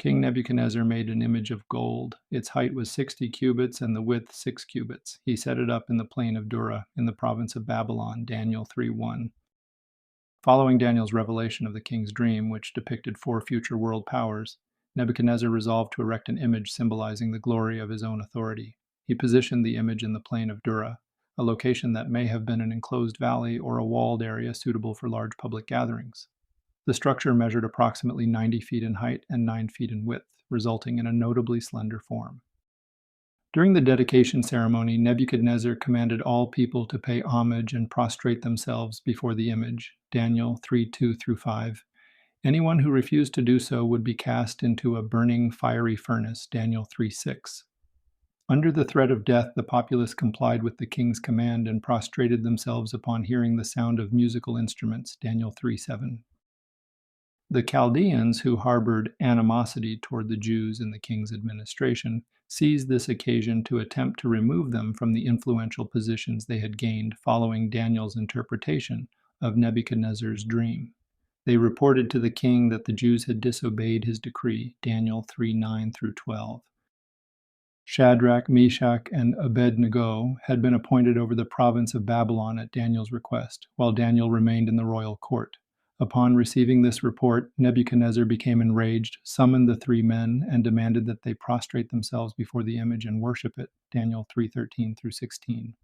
King Nebuchadnezzar made an image of gold. Its height was 60 cubits and the width 6 cubits. He set it up in the plain of Dura, in the province of Babylon, Daniel 3:1. Following Daniel's revelation of the king's dream, which depicted 4 future world powers, Nebuchadnezzar resolved to erect an image symbolizing the glory of his own authority. He positioned the image in the plain of Dura, a location that may have been an enclosed valley or a walled area suitable for large public gatherings. The structure measured approximately 90 feet in height and 9 feet in width, resulting in a notably slender form. During the dedication ceremony, Nebuchadnezzar commanded all people to pay homage and prostrate themselves before the image, Daniel 3:2-5. Anyone who refused to do so would be cast into a burning fiery furnace, Daniel 3:6. Under the threat of death, the populace complied with the king's command and prostrated themselves upon hearing the sound of musical instruments, Daniel 3:7. The Chaldeans, who harbored animosity toward the Jews in the king's administration, seized this occasion to attempt to remove them from the influential positions they had gained following Daniel's interpretation of Nebuchadnezzar's dream. They reported to the king that the Jews had disobeyed his decree, Daniel 3:9-12. Shadrach, Meshach, and Abed-Nego had been appointed over the province of Babylon at Daniel's request, while Daniel remained in the royal court. Upon receiving this report, Nebuchadnezzar became enraged, summoned the 3 men, and demanded that they prostrate themselves before the image and worship it, Daniel 3:13-16.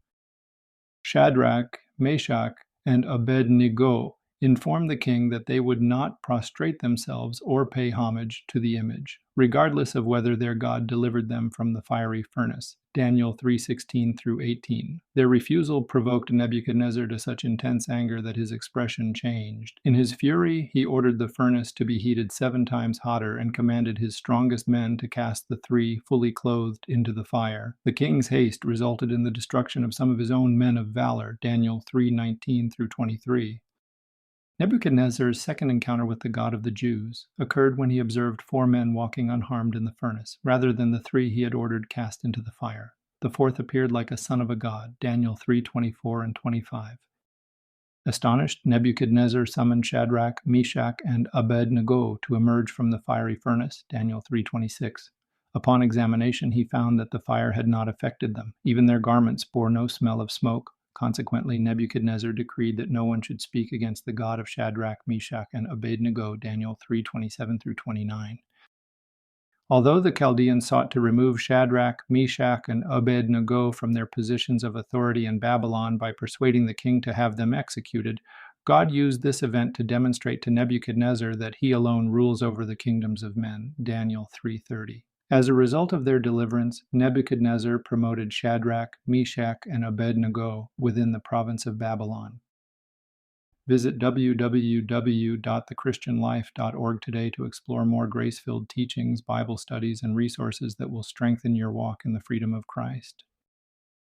Shadrach, Meshach, and Abed-Nego informed the king that they would not prostrate themselves or pay homage to the image, regardless of whether their God delivered them from the fiery furnace, Daniel 3:16-18. Their refusal provoked Nebuchadnezzar to such intense anger that his expression changed. In his fury, he ordered the furnace to be heated 7 times hotter and commanded his strongest men to cast the 3 fully clothed into the fire. The king's haste resulted in the destruction of some of his own men of valor, Daniel 3:19-23. Nebuchadnezzar's second encounter with the God of the Jews occurred when he observed 4 men walking unharmed in the furnace, rather than the 3 he had ordered cast into the fire. The fourth appeared like a son of a god, Daniel 3:24-25. Astonished, Nebuchadnezzar summoned Shadrach, Meshach, and Abed-Nego to emerge from the fiery furnace, Daniel 3:26. Upon examination, he found that the fire had not affected them. Even their garments bore no smell of smoke. Consequently, Nebuchadnezzar decreed that no one should speak against the God of Shadrach, Meshach, and Abed-Nego, Daniel 3:27-29. Although the Chaldeans sought to remove Shadrach, Meshach, and Abed-Nego from their positions of authority in Babylon by persuading the king to have them executed, God used this event to demonstrate to Nebuchadnezzar that he alone rules over the kingdoms of men, Daniel 3:30. As a result of their deliverance, Nebuchadnezzar promoted Shadrach, Meshach, and Abed-Nego within the province of Babylon. Visit www.thechristianlife.org today to explore more grace-filled teachings, Bible studies, and resources that will strengthen your walk in the freedom of Christ.